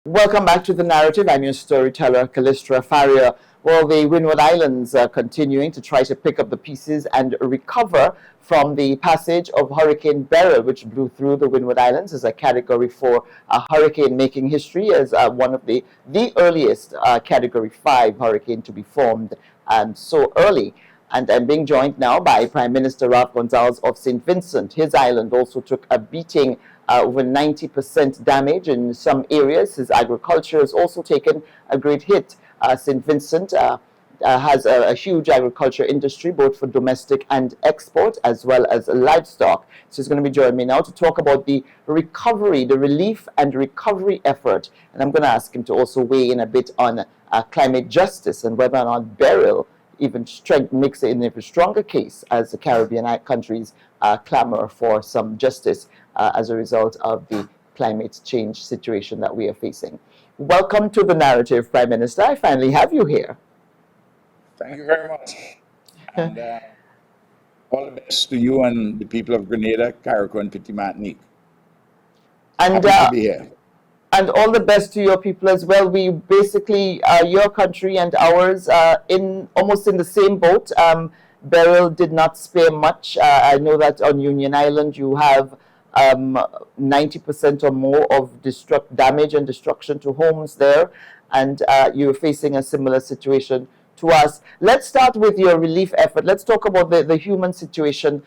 Welcome back to The Narrative. I'm your storyteller, Callistra Faria. Well, the Windward Islands are continuing to try to pick up the pieces and recover from the passage of Hurricane Beryl, which blew through the Windward Islands as a Category 4 hurricane, making history as one of the earliest Category 5 hurricane to be formed so early. And I'm being joined now by Prime Minister Ralph Gonsalves of St. Vincent. His island also took a beating, over 90% damage in some areas. His agriculture has also taken a great hit. St. Vincent has a huge agriculture industry, both for domestic and export, as well as livestock. So he's going to be joining me now to talk about the recovery, the relief and recovery effort. And I'm going to ask him to also weigh in a bit on climate justice and whether or not Beryl even makes it an even stronger case as the Caribbean countries clamor for some justice as a result of the climate change situation that we are facing. Welcome to The Narrative, Prime Minister. I finally have you here. Thank you very much. And all the best to you and the people of Grenada, Carriacou, and Petit Martinique. And happy to be here. And all the best to your people as well. We basically, your country and ours, in almost in the same boat. Beryl did not spare much. I know that on Union Island you have 90% or more of damage and destruction to homes there, and you're facing a similar situation to us. Let's start with your relief effort. Let's talk about the human situation.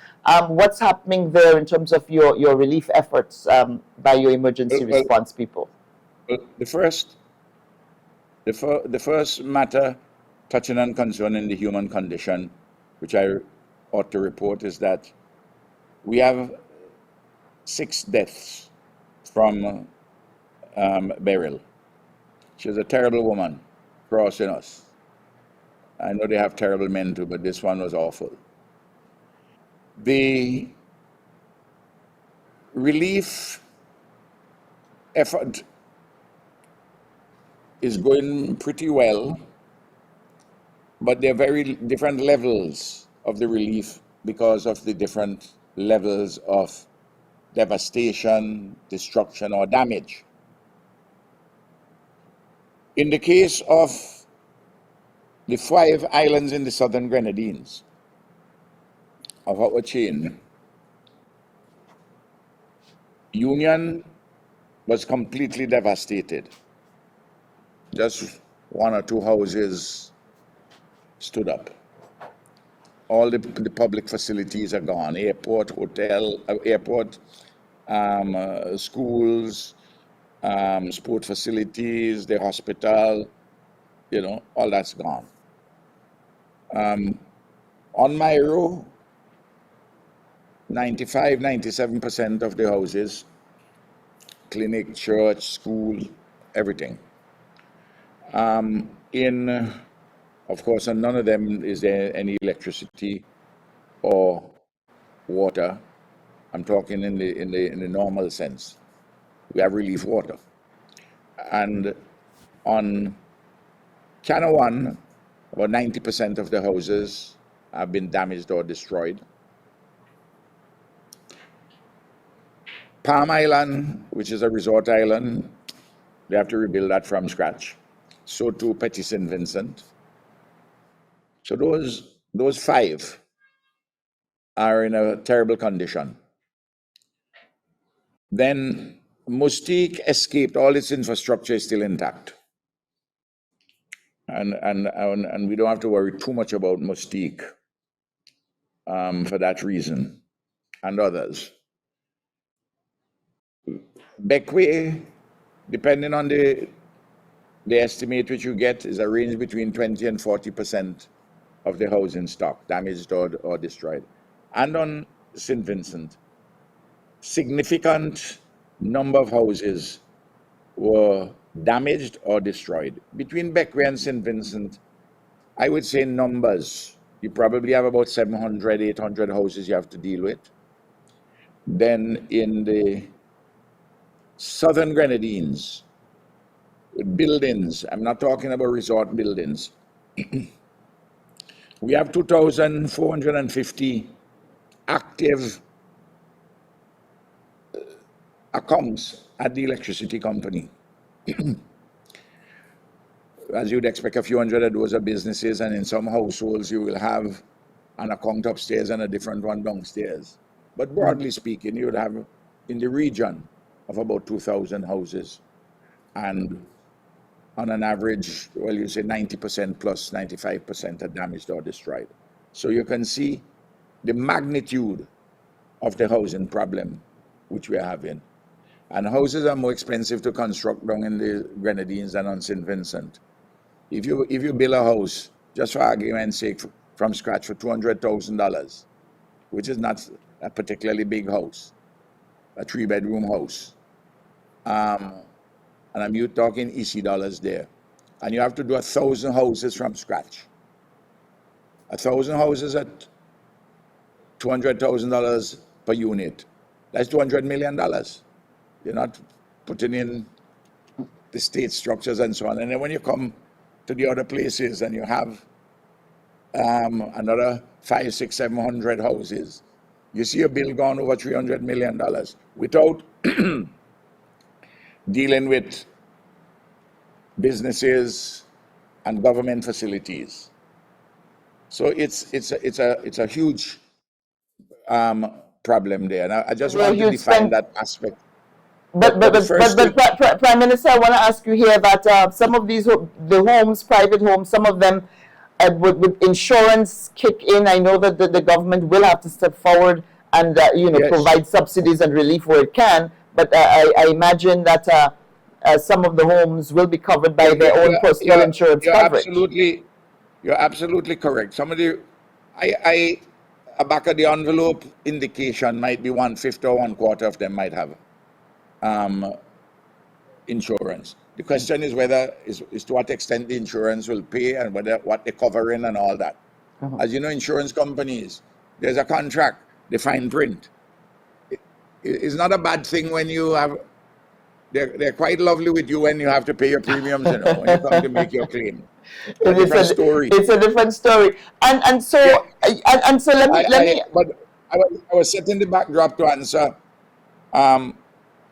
What's happening there in terms of your relief efforts by your emergency response people? The first matter touching on concerning the human condition, which I ought to report, is that we have 6 deaths from Beryl. She's a terrible woman crossing us. I know they have terrible men too, but this one was awful. The relief effort is going pretty well, but there are very different levels of the relief because of the different levels of devastation, destruction, or damage. In the case of the 5 islands in the southern Grenadines of our chain, Union was completely devastated. Just 1 or 2 houses stood up. All the public facilities are gone. Airport, hotel, schools, sport facilities, the hospital, all that's gone. On my row, 97% of the houses, clinic, church, school, everything. Of course, on none of them is there any electricity or water. I'm talking in the normal sense. We have relief water. And on Channel 1, about 90% of the houses have been damaged or destroyed. Palm Island, which is a resort island, they have to rebuild that from scratch. So too Petit St. Vincent. So those 5 are in a terrible condition. Then Mustique escaped. All its infrastructure is still intact. And we don't have to worry too much about Mustique for that reason and others. Bequia, depending on the estimate which you get, is a range between 20 and 40% of the housing stock damaged or destroyed. And on St. Vincent, significant number of houses were damaged or destroyed. Between Bequia and St. Vincent, I would say numbers, you probably have about 700, 800 houses you have to deal with. Then in the southern Grenadines, buildings, I'm not talking about resort buildings, we have 2,450 active accounts at the electricity company. As you'd expect, a few hundred of those are businesses, and in some households you will have an account upstairs and a different one downstairs. But broadly speaking, you would have in the region of about 2,000 houses, and on an average, well, you say 90% plus 95% are damaged or destroyed. So you can see the magnitude of the housing problem which we are having. And houses are more expensive to construct down in the Grenadines than on St. Vincent. If you build a house, just for argument's sake, from scratch for $200,000, which is not a particularly big house, a 3-bedroom house, and I'm talking EC dollars there, and you have to do 1,000 houses from scratch. 1,000 houses at $200,000 per unit. That's $200 million. You're not putting in the state structures and so on. And then when you come to the other places and you have another 500, 600, 700 houses, you see a bill gone over $300 million without dealing with businesses and government facilities. So it's a huge problem there. And I just want to define that aspect. But Prime Minister, I want to ask you here that some of these the homes, private homes, some of them would insurance kick in. I know that the government will have to step forward and Yes. provide subsidies and relief where it can. But I imagine that some of the homes will be covered by their own personal insurance coverage. You're absolutely correct. Some of the, a back of the envelope indication might be 1/5 or 1/4 of them might have insurance. The question is is to what extent the insurance will pay and what they're covering and all that. As you know, insurance companies, there's a contract, the fine print. It's not a bad thing when you have. They're quite lovely with you when you have to pay your premiums, when you come to make your claim. It's a different story. It's a different story. And so let me. But I was setting the backdrop to answer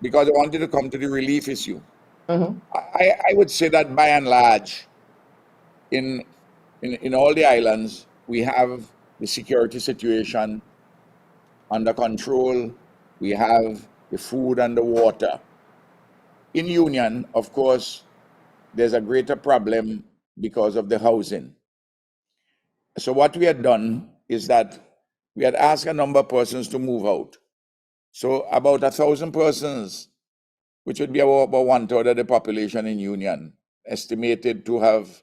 because I wanted to come to the relief issue. I would say that by and large, in all the islands, we have the security situation under control. We have the food and the water. In Union, of course, there's a greater problem because of the housing. So what we had done is that we had asked a number of persons to move out. So about 1,000 persons, which would be about 1/3 of the population in Union, estimated to have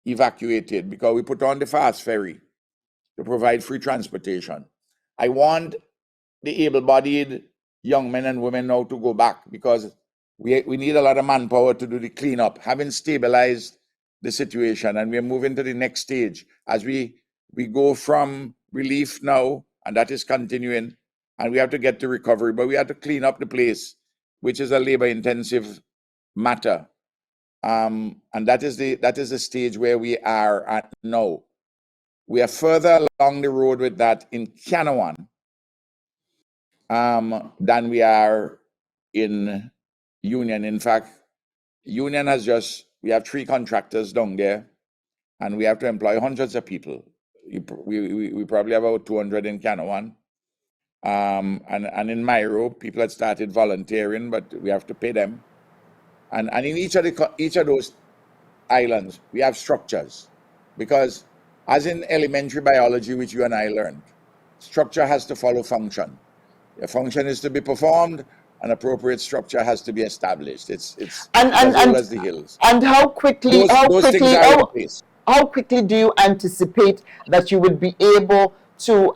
evacuated because we put on the fast ferry to provide free transportation. I want the able-bodied young men and women now to go back because we need a lot of manpower to do the cleanup, having stabilized the situation, and we're moving to the next stage as we go from relief now, and that is continuing, and we have to get to recovery, but we have to clean up the place, which is a labor-intensive matter, and that is the stage where we are at now. We are further along the road with that in Canouan than we are in Union. In fact, Union we have 3 contractors down there, and we have to employ hundreds of people. We probably have about 200 in Canouan. And in Myro, people had started volunteering, but we have to pay them. And in each of those islands, we have structures. Because as in elementary biology, which you and I learned, structure has to follow function. A function is to be performed, an appropriate structure has to be established. It's as old as the hills. And how quickly do you anticipate that you would be able to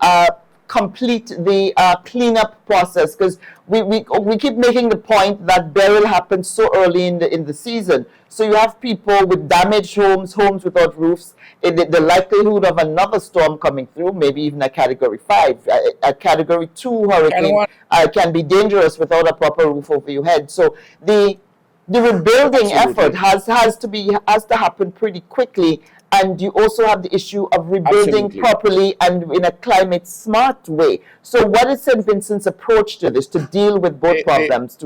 complete the cleanup process? Because we keep making the point that burial happens so early in the season. So you have people with damaged homes without roofs. The likelihood of another storm coming through, maybe even a Category 5, a Category 2 hurricane can be dangerous without a proper roof over your head. So the rebuilding effort has to happen pretty quickly. And you also have the issue of rebuilding properly and in a climate smart way. So what is St. Vincent's approach to this to deal with both problems?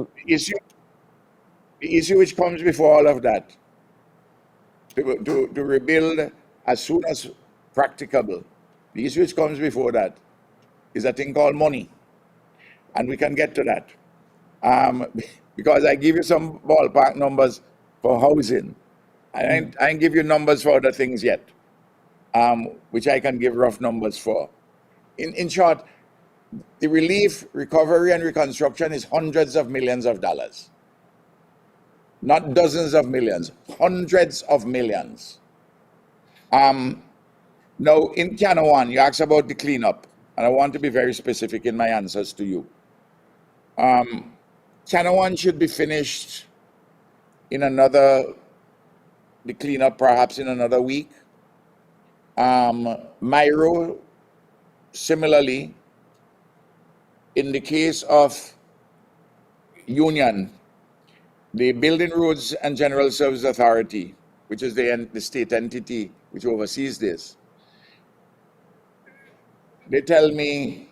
The issue which comes before all of that, to rebuild as soon as practicable, the issue which comes before that is a thing called money. And we can get to that. Because I give you some ballpark numbers for housing. I ain't give you numbers for other things yet, which I can give rough numbers for. In short, the relief, recovery, and reconstruction is hundreds of millions of dollars. Not dozens of millions, hundreds of millions. Now, in Canawan, you asked about the cleanup, and I want to be very specific in my answers to you. Canawan should be finished in the cleanup perhaps in another week. Myro, similarly, in the case of Union, the Building Roads and General Service Authority, which is the state entity which oversees this, they tell me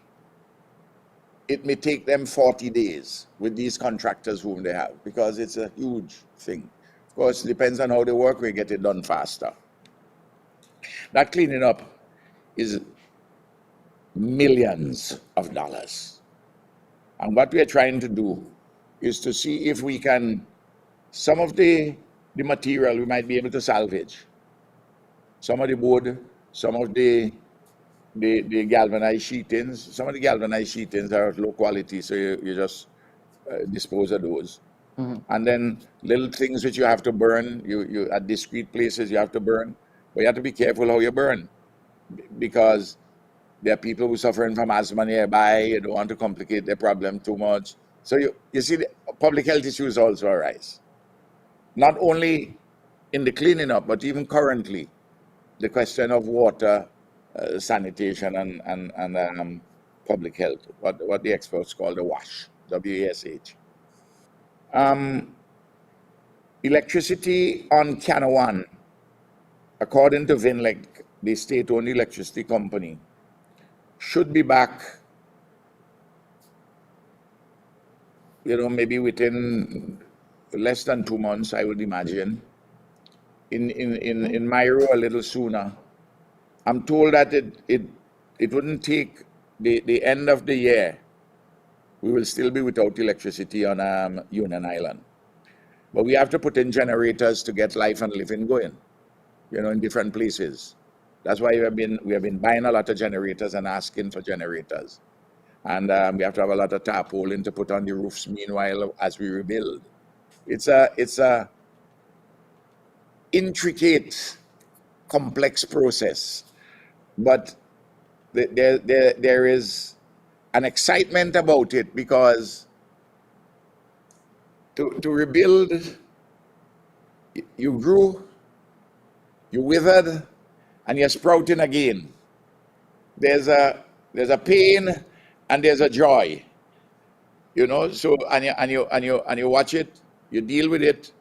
it may take them 40 days with these contractors whom they have, because it's a huge thing. Of course, it depends on how they work, we get it done faster. That cleaning up is millions of dollars. And what we are trying to do is to see if we can, some of the material we might be able to salvage. Some of the wood, some of the galvanized sheetings. Some of the galvanized sheetings are of low quality, so you just dispose of those. And then little things which you have to burn, you at discrete places you have to burn, but you have to be careful how you burn, because there are people who suffering from asthma nearby. You don't want to complicate their problem too much. So you see, the public health issues also arise, not only in the cleaning up, but even currently, the question of water, sanitation, and public health, what the experts call the WASH, W-A-S-H. Electricity on Canawan, according to VINLEC, the state-owned electricity company, should be back, maybe within less than 2 months, I would imagine. In Myro, a little sooner. I'm told that it wouldn't take the end of the year. We will still be without electricity on Union Island. But we have to put in generators to get life and living going, in different places. That's why we have been buying a lot of generators and asking for generators. And we have to have a lot of tarpaulin to put on the roofs meanwhile as we rebuild. It's a intricate, complex process, but there is an excitement about it, because to rebuild, you grew, you withered, and you're sprouting again. There's a pain and there's a joy, So and you watch it, you deal with it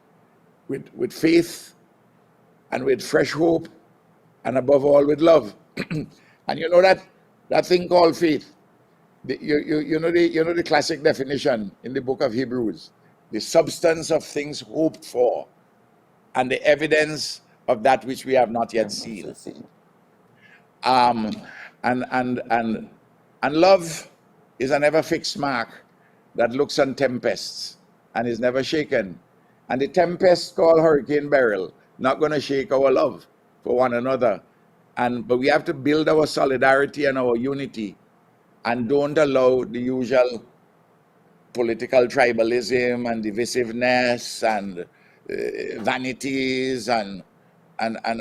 with faith and with fresh hope, and above all with love. And that thing called faith. You know the classic definition in the book of Hebrews: the substance of things hoped for, and the evidence of that which we have not yet seen. And love is an ever fixed mark that looks on tempests and is never shaken. And the tempest called Hurricane Beryl not going to shake our love for one another. But we have to build our solidarity and our unity, and don't allow the usual political tribalism and divisiveness and vanities and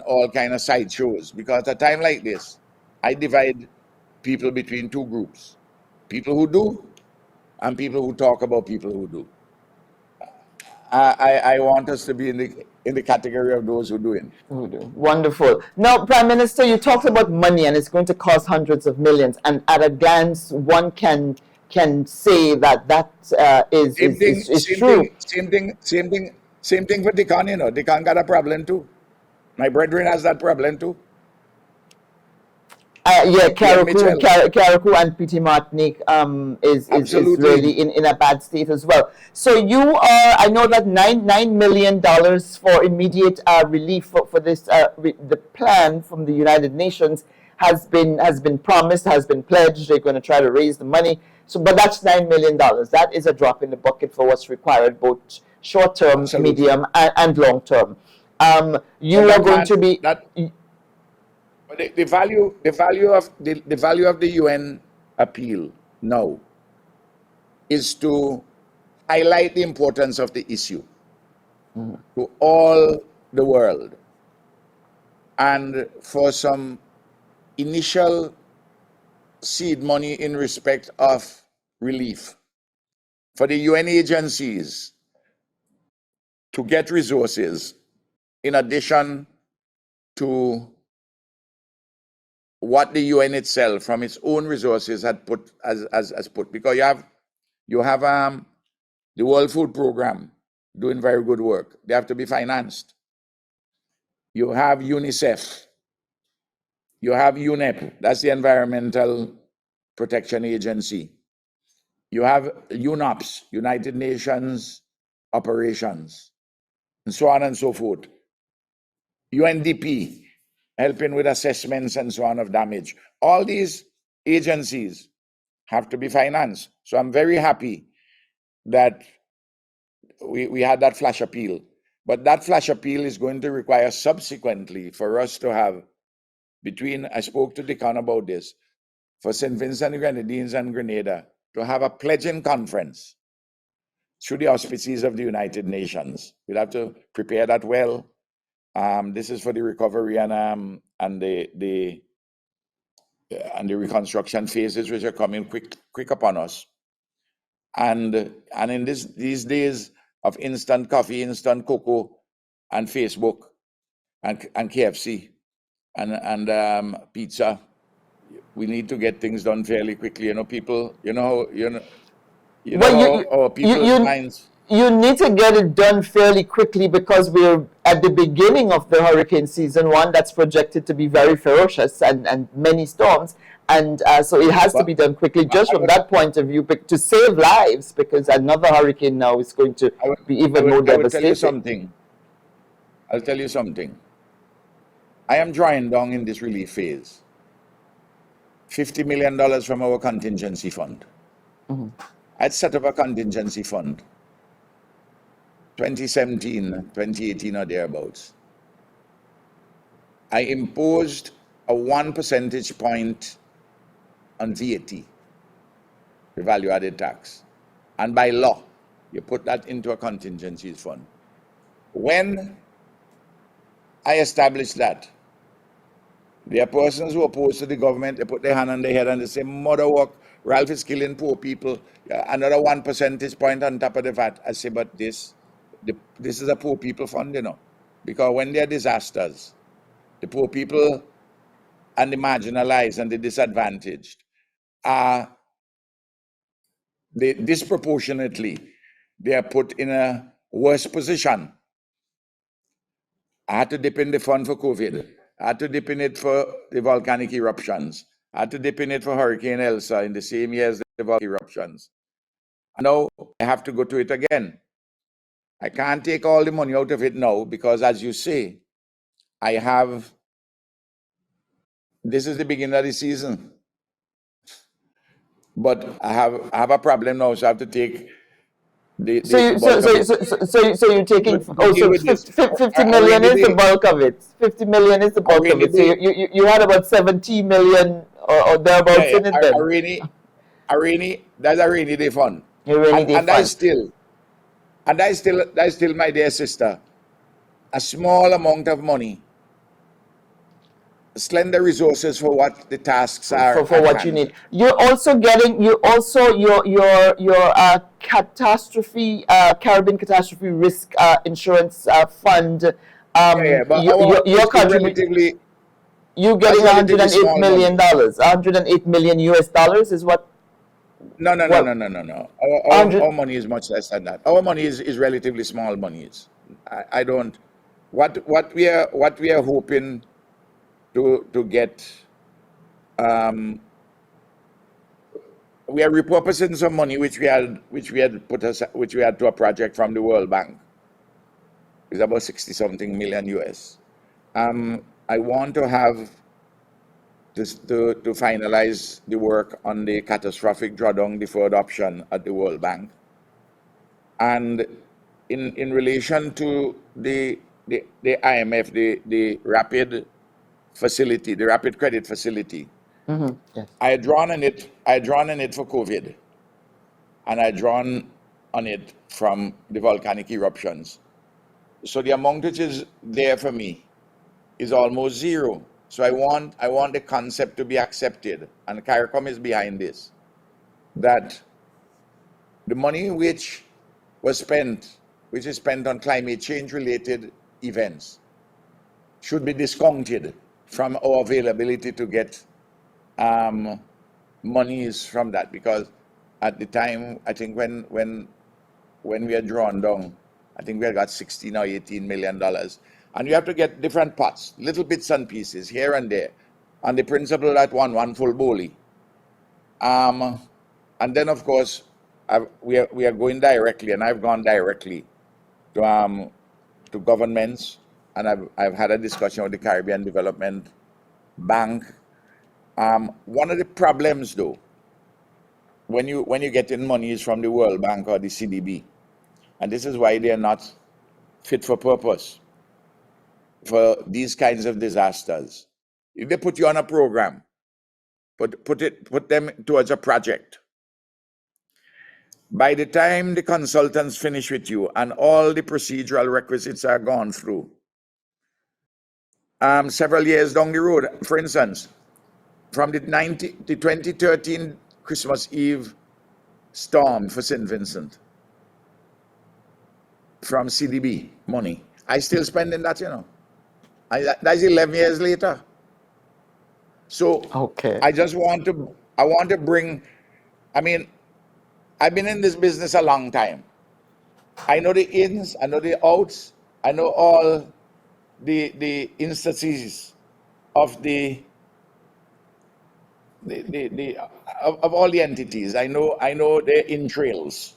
all kind of sideshows. Because at a time like this, I divide people between two groups: people who do and people who talk about people who do. I want us to be in the category of those who do it. Wonderful. Now, Prime Minister, you talked about money, and it's going to cost hundreds of millions. And at a glance, one can say that is true. Same thing for Deacon. Deacon got a problem too. My brethren has that problem too. Yeah, Pierre Mitchell. Carriacou and Petit Martinique is really Absolutely. in a bad state as well. So you are, I know that $9 million for immediate relief for this the plan from the United Nations has been promised, has been pledged. They're going to try to raise the money. So, but that's $9 million. That is a drop in the bucket for what's required, both short term, Absolutely. medium, and long term. But You are that going can't to be. that but the value of the UN appeal now is to highlight the importance of the issue to all the world, and for some initial seed money in respect of relief for the UN agencies to get resources in addition to what the UN itself from its own resources had put as put, because you have the World Food Program doing very good work. They have to be financed. You have UNICEF. You have UNEP. That's the Environmental Protection Agency. You have UNOPS, United Nations Operations, and so on and so forth. UNDP, helping with assessments and so on of damage. All these agencies have to be financed. So I'm very happy that we had that flash appeal. But that flash appeal is going to require subsequently for us to have I spoke to Deacon about this, for St. Vincent, Grenadines, and Grenada to have a pledging conference through the auspices of the United Nations. We'll have to prepare that well. This is for the recovery and the reconstruction phases, which are coming quick upon us. And in these days of instant coffee, instant cocoa, and Facebook, and KFC, and pizza, we need to get things done fairly quickly. People, Well, how our people's minds. you need to get it done fairly quickly because we're at the beginning of the hurricane season, one that's projected to be very ferocious and many storms. And so it has to But be done quickly, just I from would, that point of view, to save lives, because another hurricane now is going to I would, be I even would, more I would tell you devastating. something. I'll tell you something. I am drawing down in this relief phase $50 million from our contingency fund. I'd set up a contingency fund 2017, 2018 or thereabouts. I imposed a 1 percentage point on VAT, the value added tax. And by law, you put that into a contingency fund. When I established that, there are persons who are opposed to the government. They put their hand on their head and they say, mother work, Ralph is killing poor people. Another 1 percentage point on top of the VAT. I say, but this is a poor people fund, because when there are disasters, the poor people and the marginalized and the disadvantaged are disproportionately, they are put in a worse position. I had to dip in the fund for COVID. I had to dip in it for the volcanic eruptions. I had to dip in it for Hurricane Elsa in the same year as the volcanic eruptions. And now I have to go to it again. I can't take all the money out of it now because, as you say, this is the beginning of the season. But I have a problem now, so I have to take the bulk of it. So you're taking, To deal so with this, 50 I million rainy is the day, bulk of it. 50 million is the a bulk of rainy it. So day, you had about 70 million or thereabouts yeah, in it then. that's a rainy day fund. Your rainy And day and that is fund. still my dear sister, a small amount of money, slender resources for what the tasks are For at what you need. hand. You're also getting your catastrophe Caribbean catastrophe risk insurance fund. Yeah, but our Your is contribute. relatively You that's getting relatively 108 small million money. dollars, 108 million US dollars is what No, no, no, no, what no, no, no. Our 100. money is much less than that. Our money is relatively small monies. I don't what we are hoping to get Um, we are repurposing some money which we had which we had to a project from the World Bank. It's about 60 something million US. I want to have this to finalize the work on the catastrophic drawdown deferred option at the World Bank. And in relation to the IMF, the rapid facility, the rapid credit facility, Yes. I had drawn on it for COVID, and I had drawn on it from the volcanic eruptions. So the amount which is there for me is almost zero. So I want the concept to be accepted, and CARICOM is behind this, that the money which is spent on climate change related events, should be discounted from our availability to get monies from that, because at the time, I think when we had drawn down, I think we had got $16 or $18 million, and you have to get different pots, little bits and pieces here and there, on the principle that one full bowlie. And then of course we are going directly, and I've gone directly to governments, and I've had a discussion with the Caribbean Development Bank. One of the problems though, when you get in monies from the World Bank or the CDB, and this is why they are not fit for purpose for these kinds of disasters. If they put you on a program, put them towards a project, by the time the consultants finish with you and all the procedural requisites are gone through, several years down the road, for instance, from the 2013 Christmas Eve storm for St. Vincent, from CDB money, I still spending that, that's 11 years later. So Okay. I want to bring, I mean, I've been in this business a long time. I know the ins, I know the outs, I know all the instances of of all the entities. I know the entrails,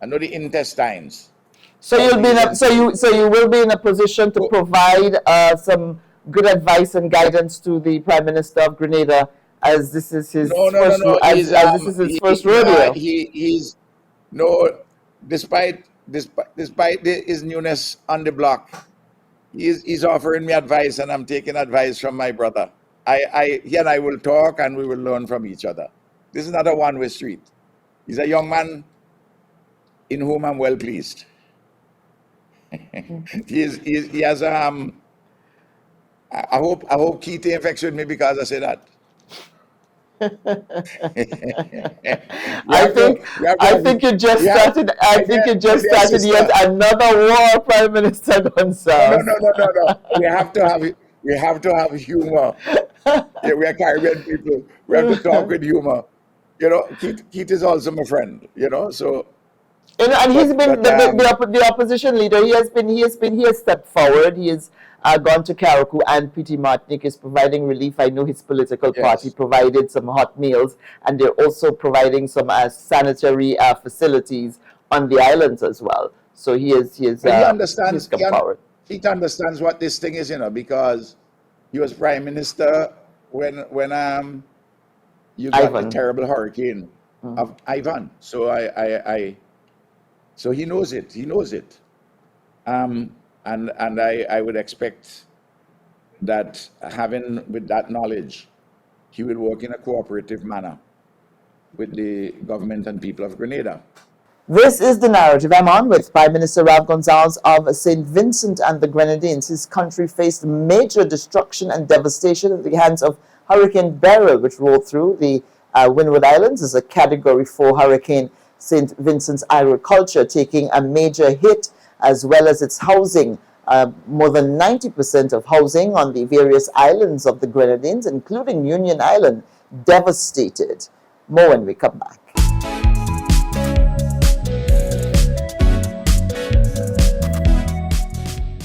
I know the intestines. So you'll be in a, so you will be in a position to provide some good advice and guidance to the Prime Minister of Grenada, as this is his as this is his first rodeo. He's no, despite his newness on the block, he's offering me advice, and I'm taking advice from my brother. He and I will talk, and we will learn from each other. This is not a one-way street. He's a young man in whom I'm well pleased. He has I hope Keith ain't vexed with me because I say that. I think you just started. I think you just started yet another war, Prime Minister Gonsalves. No. We have to have humor. Yeah, we are Caribbean people. We have to talk with humor. Keith is also my friend. So. And he's been the opposition leader. He has stepped forward. He has gone to Carriacou, and PT Martinique is providing relief. I know his political party provided some hot meals, and they're also providing some sanitary facilities on the islands as well. So he understands. Come forward. He understands what this thing is, because he was prime minister when you got the terrible hurricane of Ivan. So So he knows it. And I would expect that, with that knowledge, he will work in a cooperative manner with the government and people of Grenada. This is the narrative I'm on with Prime Minister Ralph Gonsalves of St. Vincent and the Grenadines. His country faced major destruction and devastation at the hands of Hurricane Beryl, which rolled through the Windward Islands as a Category 4 hurricane. St. Vincent's agriculture taking a major hit, as well as its housing. More than 90% of housing on the various islands of the Grenadines, including Union Island, devastated. More when we come back.